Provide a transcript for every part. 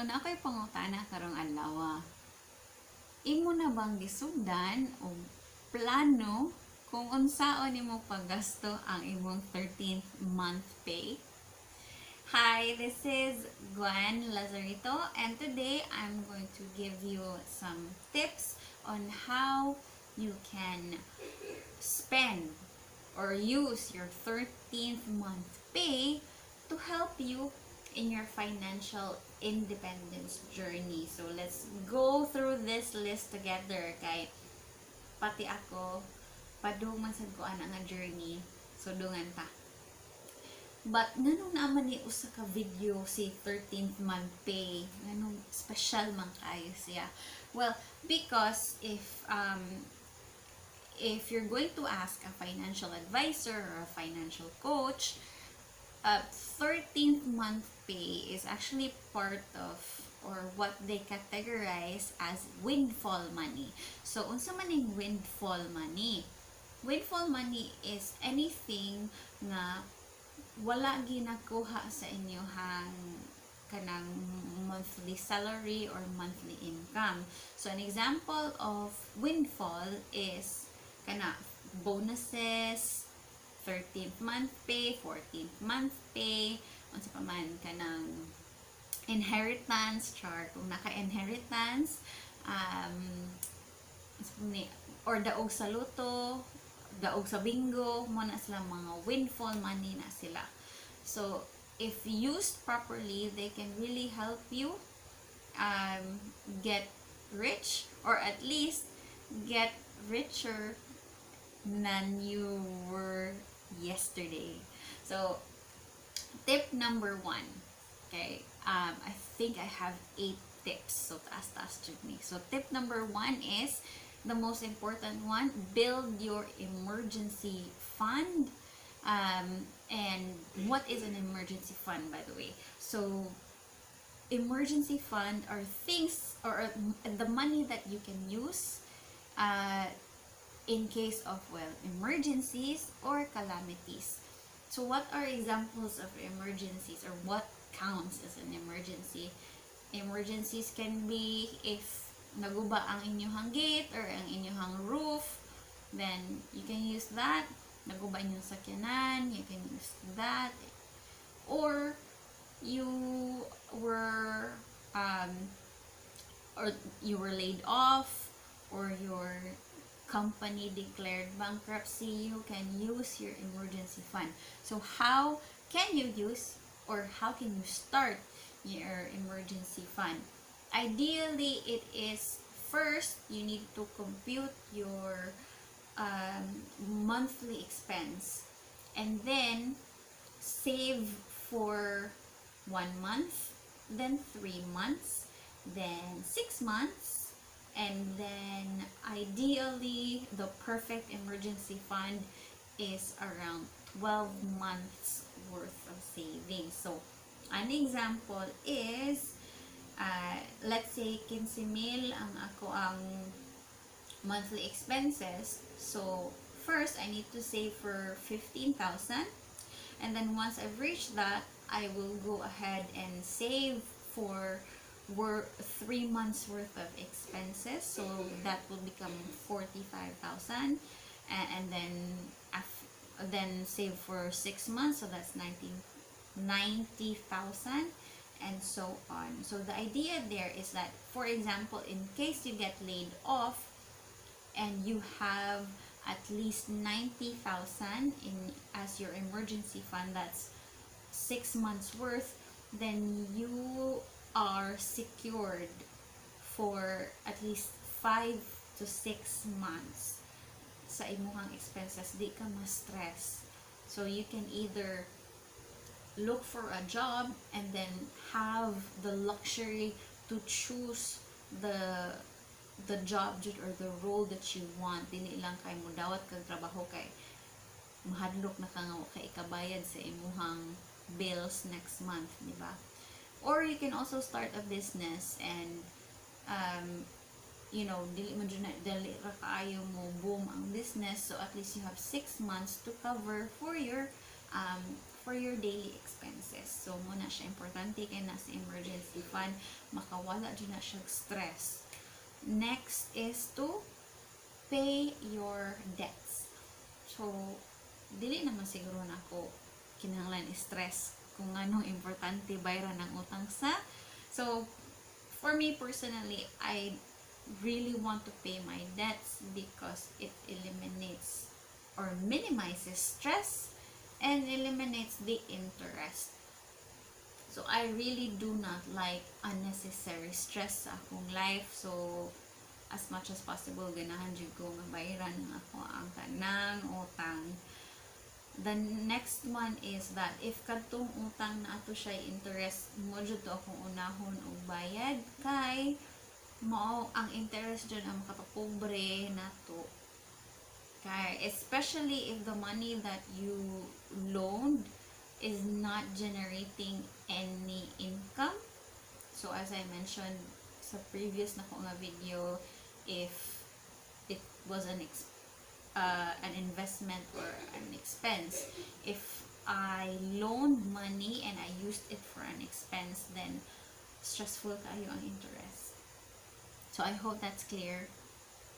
na ako'y pangutana karong adlaw. Imo na bang gisugdan o plano kung unsaon nimo paggasto ang imong 13th month pay? Hi, this is Gwen Lazarito, and today I'm going to give you some tips on how you can spend or use your 13th month pay to help you in your financial independence journey. So let's go through this list together, kay pati ako padung man sad ko ana nga journey, so dungan ta. But nganong naman ni usa ka video si 13th month pay, nganong special man kayo siya? Well, because if you're going to ask a financial advisor or a financial coach, 13th month pay is actually part of or what they categorize as windfall money. So, unsa man ning windfall money? Windfall money is anything nga wala ginakuha sa inyohang kanang monthly salary or monthly income. So, an example of windfall is kana bonuses, 13th month pay, 14th month pay, unsa pa man kanang inheritance chart, kung naka-inheritance, or daog sa luto, daog sa bingo, mo na sila mga windfall money na sila. So, if used properly, they can really help you get rich, or at least get richer than you were yesterday. So, tip number 1. Okay, I think I have 8 tips. So, taas me. So, tip number 1 is the most important one: build your emergency fund. And what is an emergency fund, by the way? So, emergency fund are things or the money that you can use in case of, well, emergencies or calamities. So what are examples of emergencies, or what counts as an emergency? Emergencies can be if naguba ang inyong gate or ang inyong roof, then you can use that. Naguba inyong sakyanan, you can use that. Or you were laid off, or your company declared bankruptcy, you can use your emergency fund. So how can you use, or how can you start your emergency fund? Ideally, it is first you need to compute your monthly expense, and then save for 1 month, then 3 months, then 6 months, and then ideally the perfect emergency fund is around 12 months worth of savings. So an example is let's say 15,000 ang monthly expenses. So first I need to save for 15,000, and then once I've reached that, I will go ahead and save for 3 months worth of expenses, so that will become 45,000, and then save for 6 months, so that's 90,000, and so on. So the idea there is that, for example, in case you get laid off and you have at least 90,000 in as your emergency fund, that's 6 months worth, then you are secured for at least 5 to 6 months sa imuhang expenses. Di ka ma-stress. So you can either look for a job and then have the luxury to choose the job or the role that you want. Dili lang kay mo dawat kag trabaho kay mahadlok na kay ikabayad sa imuhang bills next month, di ba? Or you can also start a business and dili ra kaayo mo boom ang business, so at least you have 6 months to cover for your for your daily expenses. So, muna siya importante kay nasa emergency fund, makawala dyan na siya stress. Next is to pay your debts. So, dili naman siguro na ako kinahanglan stress kung anong importante bayaran ng utang sa. So, for me personally, I really want to pay my debts because it eliminates or minimizes stress and eliminates the interest. So, I really do not like unnecessary stress sa akong life. So, as much as possible, ganahan dyan ko nga bayaran ng ako ang tanang utang. The next one is that if kadtong utang na ato siya interest, mo dyan to akong unahon o bayad, kay mao ang interest dyan ang makapapobre na to. Kay, especially if the money that you loaned is not generating any income. So as I mentioned sa previous na ko nga video, if it was an investment or an expense, if I loaned money and I used it for an expense, then stressful kayo ang interest. So I hope that's clear.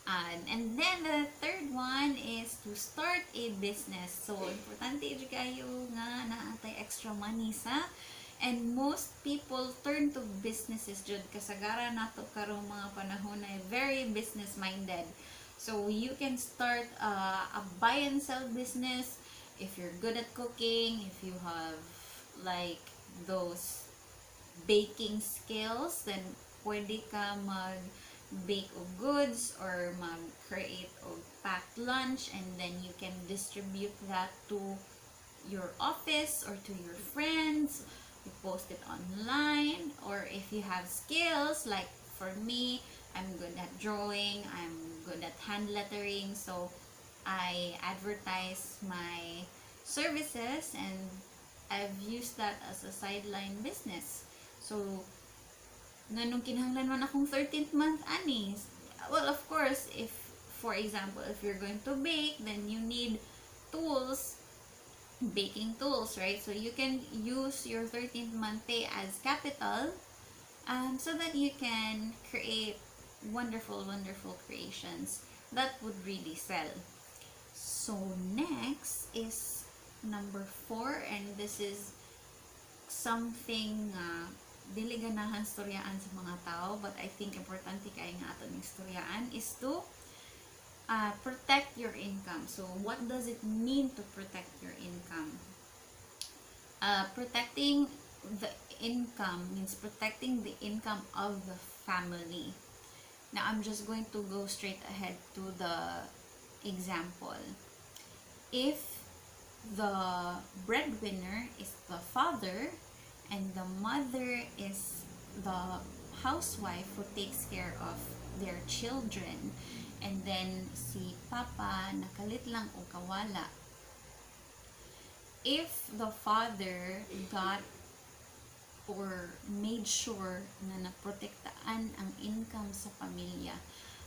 And then the third one is to start a business. So, importante dyan kayo nga naatay extra money sa. And most people turn to businesses dyan. Kasagara na to karong mga panahon na very business-minded. So, you can start a buy and sell business if you're good at cooking, if you have like those baking skills, then pwede ka bake of goods or mag-create of packed lunch, and then you can distribute that to your office or to your friends. You post it online, or if you have skills, like for me, I'm good at drawing, I'm good at hand lettering, so I advertise my services and I've used that as a sideline business. So, nganong kinahanglan man akong 13th month ani. Well, of course, if for example, if you're going to bake, then you need tools, baking tools, right? So you can use your 13th month pay as capital, so that you can create wonderful creations that would really sell. So next is number 4, and this is something dili ganahan storyaan sa mga tao, but I think importante kay nga ato ning storyaan is to protect your income. So what does it mean to protect your income? Protecting the income means protecting the income of the family. Now I'm just going to go straight ahead to the example. If the breadwinner is the father and the mother is the housewife who takes care of their children, and then si papa nakalit lang o kawala, if the father got or made sure na naprotektaan ang income sa pamilya,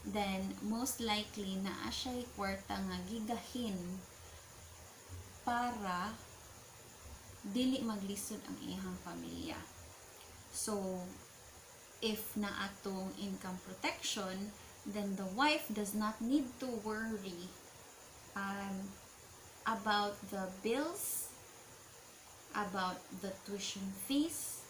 then most likely naa siya'y kwarta nga gigahin para dili maglisod ang iyang pamilya. So, if naatong income protection, then the wife does not need to worry about the bills, about the tuition fees,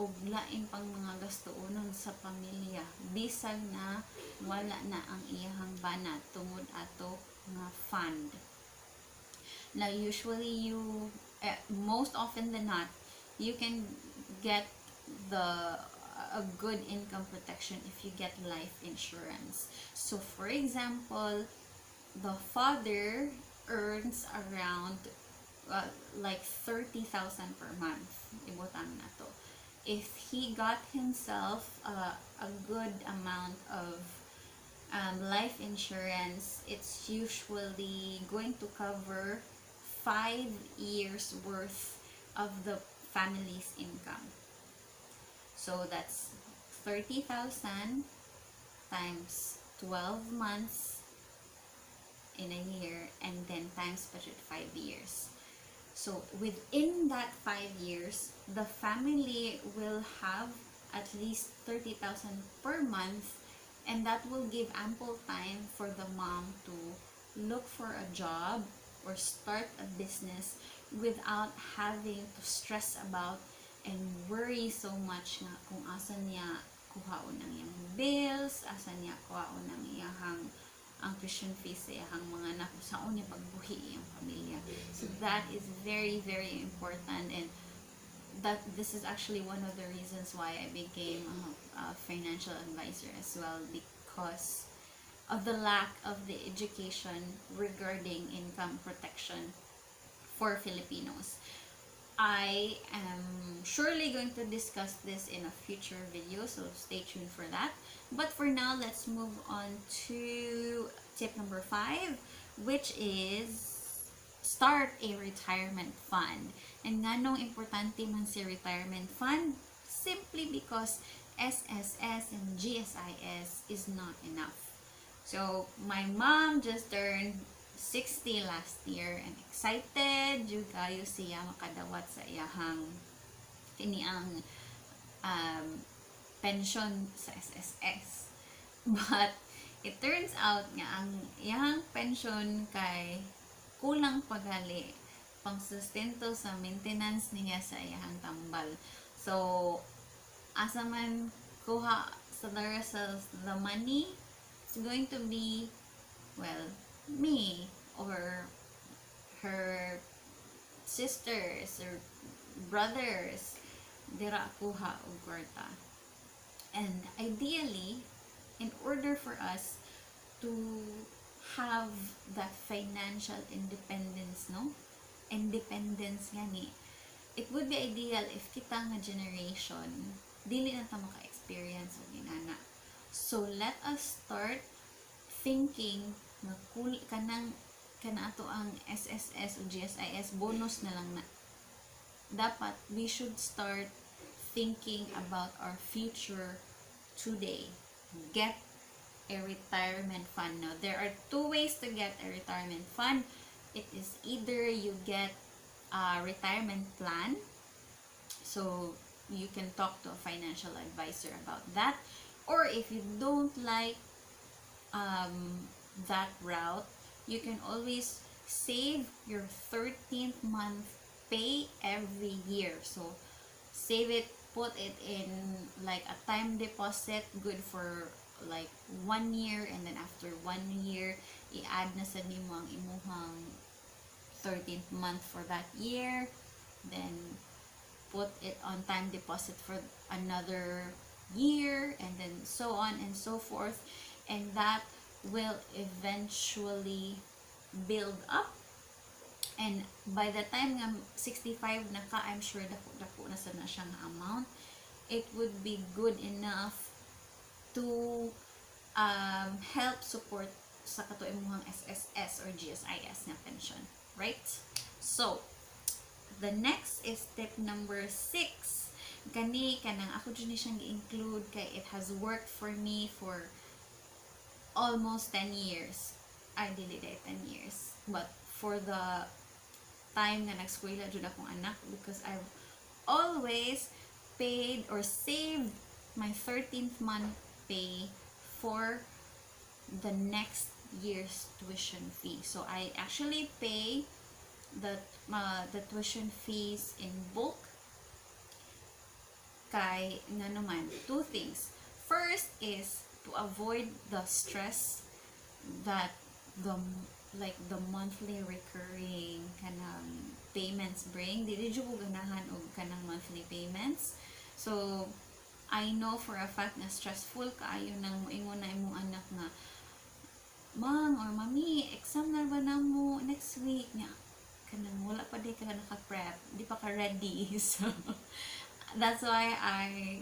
o lain pang mga gastoonon sa pamilya, bisag na wala na ang iyang banat tungod ato nga fund. Now, usually most often than not, you can get a good income protection if you get life insurance. So, for example, the father earns around like 30,000 per month. Ibutang na to. If he got himself a good amount of life insurance, it's usually going to cover 5 years worth of the family's income. So that's 30,000 times 12 months in a year, and then times budget 5 years. So within that 5 years, the family will have at least 30,000 per month, and that will give ample time for the mom to look for a job or start a business without having to stress about and worry so much nga kung asa niya kuhaon ang iyang bills, asa niya kuhaon ang iyang ang tuition fees sa iyang mga anak, saon niya pagbuhi iyang pamilya. So that is very, very important, and that this is actually one of the reasons why I became a financial advisor as well, because of the lack of the education regarding income protection for Filipinos. I am surely going to discuss this in a future video, so stay tuned for that. But for now, let's move on to tip number 5, which is start a retirement fund. And nganong importante man si retirement fund? Simply because SSS and GSIS is not enough. So, my mom just turned 60 last year, and excited jud kayo siya makadawat sa iyahang kiniang pension sa SSS. But it turns out nga ang iyang pension kay kulang pagali pang sustento sa maintenance niya sa iyang tambal. So asa man kuha sa the money, it's going to be, well, me or her sisters or brothers dira kuha og kwarta. And ideally, in order for us to have that financial independence, no? Independence gani, it would be ideal if kita nga generation dili na ta maka-experience og inana. So let us start thinking na ato ang SSS o GSIS bonus na lang na. Dapat we should start thinking about our future today. Get a retirement fund. Now, there are 2 ways to get a retirement fund. It is either you get a retirement plan, so you can talk to a financial advisor about that, or if you don't like that route, you can always save your 13th month pay every year. So save it, put it in like a time deposit, good for like 1 year, and then after 1 year i-add na sa nimo ang imuhang 13th month for that year, then put it on time deposit for another year, and then so on and so forth, and that will eventually build up, and by the time nga 65 na ka, I'm sure dako na sa na siyang amount. It would be good enough to help support sa kato imuhang SSS or GSIS na pension, right? So the next is tip number 6. Kani kanang ako dyan siyang i-include kay it has worked for me for almost 10 years. I did it 10 years. But for the time na nag-eskwela dyan akong anak, because I've always paid or saved my 13th month pay for the next year's tuition fee. So I actually pay the tuition fees in bulk. Kay nga naman, 2 things. First is to avoid the stress that the monthly recurring kanang payments bring. Dili jud ko ganahan og kanang monthly payments. So I know for a fact na stressful kaayo nang moingon na imong anak nga, "Mang or Mami, exam na ba namo next week?" Nya kanang wala pa di ka naka-prep, di pa ka ready. So that's why I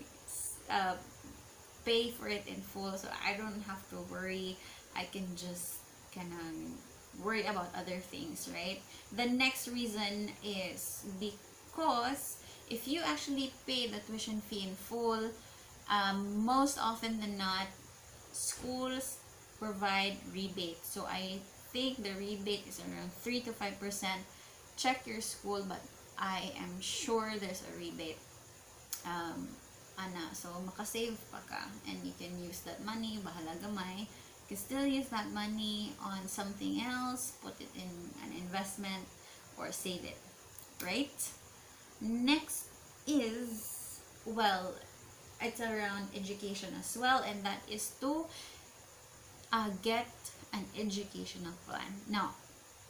pay for it in full, so I don't have to worry. I can just kanang worry about other things, right? The next reason is because if you actually pay the tuition fee in full, most often than not, schools provide rebate. So I think the rebate is around 3 to 5% check your school, but I am sure there's a rebate. So makasave pa ka, and you can use that money, bahala gamay. You can still use that money on something else, put it in an investment, or save it, right? Next is, well, it's around education as well, and that is to get an educational plan. Now,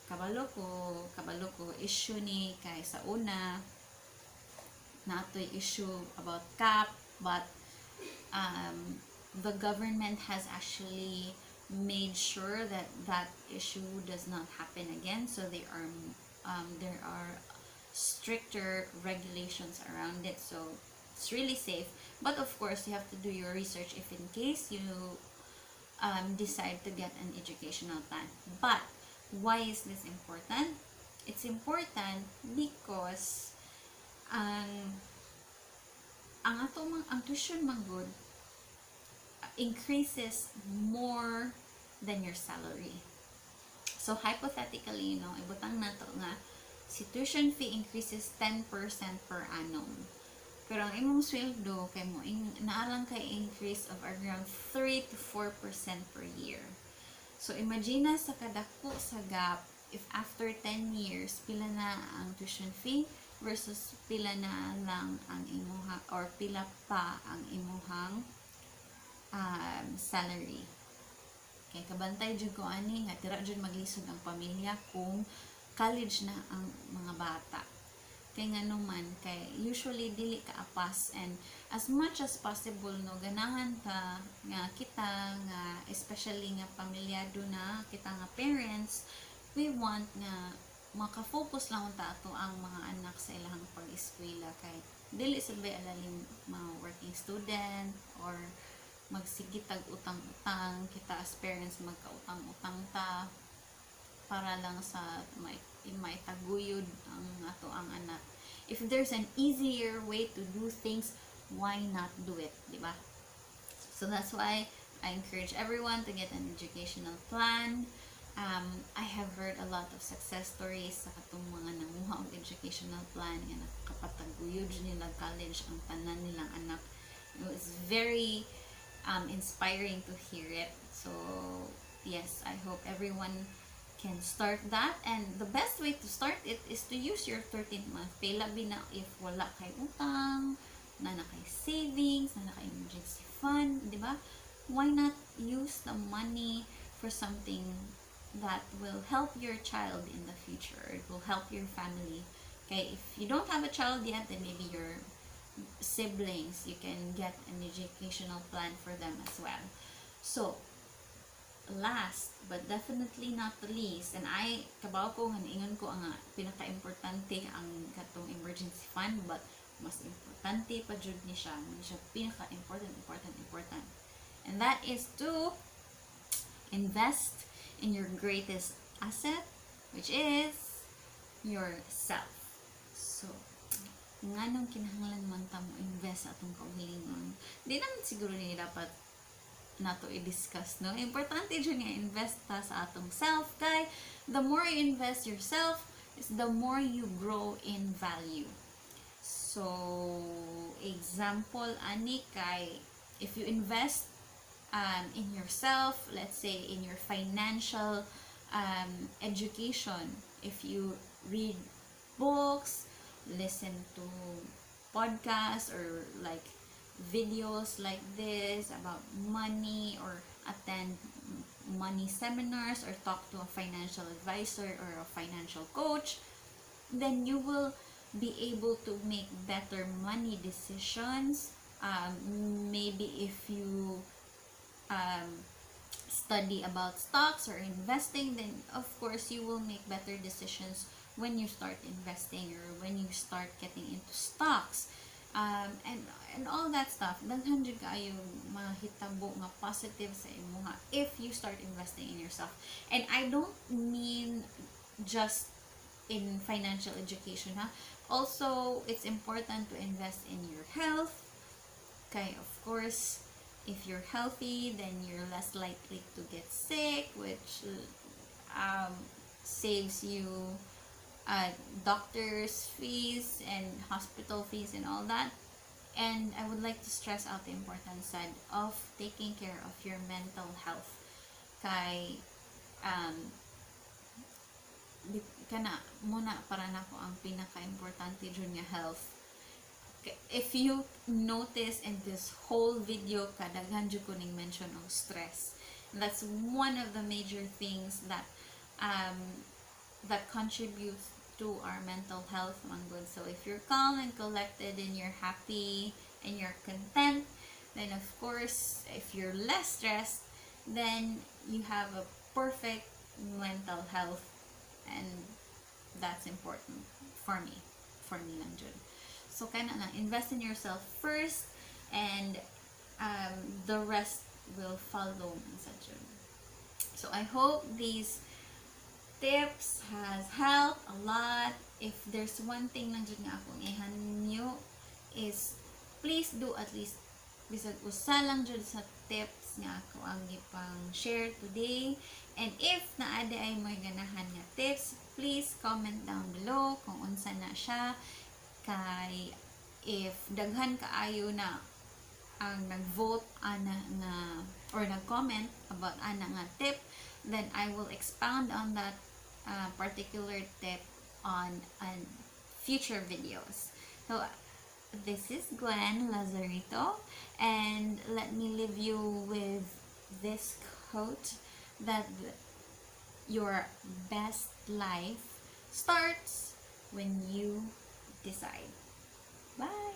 kabalo ko issue ni kay sa una natoy issue about cap, but the government has actually made sure that that issue does not happen again. So there are stricter regulations around it, so it's really safe. But of course, you have to do your research if in case you decide to get an educational plan. But why is this important? It's important because ang tuition manggod increases more than your salary. So hypothetically, ibutang nato nga si tuition fee increases 10% per annum. Pero ang imong sweldo kay mo naalang kay increase of around 3 to 4% per year. So imagine na sa kadako sa gap, if after 10 years pila na ang tuition fee versus pila na lang ang imuhang, or pila pa ang imuhang salary. Kaya kabantay jud ko ani nga dira jud maglisod ang pamilya kung college na ang mga bata. Kaya nga naman, kay usually dili ka apas, and as much as possible ganahan ka nga kita nga, especially nga pamilyado na kita nga parents, we want nga maka-focus lang ta ato ang mga anak sa ilang pag-eskwela, kay dili sabay alalim mga working student or magsigitag utang-utang kita as parents, magkautang-utang ta para lang sa maitaguyod ang ato ang anak. If there's an easier way to do things, why not do it, di ba? So that's why I encourage everyone to get an educational plan. I have heard a lot of success stories sa katong mga nanguha og educational plan nga nakapataguyod nila college ang tanan nilang anak. It was very inspiring to hear it. So yes, I hope everyone can start that, and the best way to start it is to use your 13th month pay. Labi na if wala kay utang, na kay savings, na kay emergency fund, di ba? Why not use the money for something that will help your child in the future? It will help your family. Okay, if you don't have a child yet, then maybe your siblings, you can get an educational plan for them as well. So last but definitely not the least, and I kabaw ko haningon ko ang pinaka-importante ang katong emergency fund, but mas importante pa jud ni siya pinaka-important, and that is to invest in your greatest asset, which is yourself. So nganong kinahanglan man ta mo invest sa atong kaugalingon, di naman siguro ni dapat nato i-discuss, no? Importante dyan nga invest ta sa atong self, kay the more you invest yourself is the more you grow in value. So example ani kay if you invest in yourself, let's say in your financial education, if you read books, listen to podcasts, or like videos like this about money, or attend money seminars, or talk to a financial advisor or a financial coach, then you will be able to make better money decisions. Maybe if you study about stocks or investing, then of course you will make better decisions when you start investing, or when you start getting into stocks. And all that stuff, daghan jud kaayo mahitabo nga positive sa imuha if you start investing in yourself. And I don't mean just in financial education, ha? Also, it's important to invest in your health. Okay, of course, if you're healthy, then you're less likely to get sick, which saves you doctor's fees and hospital fees and all that. And I would like to stress out the importance side of taking care of your mental health. Kay, um, kana muna para na ko ang pinaka-importante dyan nga health. If you notice in this whole video, kadaghan jud ko ning mention of stress. That's one of the major things that that contributes to our mental health, mga good. So if you're calm and collected and you're happy and you're content, then of course, if you're less stressed, then you have a perfect mental health, and that's important for me lang jud. So kana na invest in yourself first, and the rest will follow sa jud. So I hope these tips has helped a lot. If there's one thing lang jud nga akong ihanyo is please do at least bisag usa lang jud sa tips nga ako ang gipang share today. And if naade ay may ganahan nga tips, please comment down below kung unsa na siya. Kay if daghan kaayo na ang nag-vote ana nga or nag-comment about ana nga tip, then I will expound on that particular tip on future videos. So this is Gwen Lazarito, and let me leave you with this quote that your best life starts when you decide. Bye!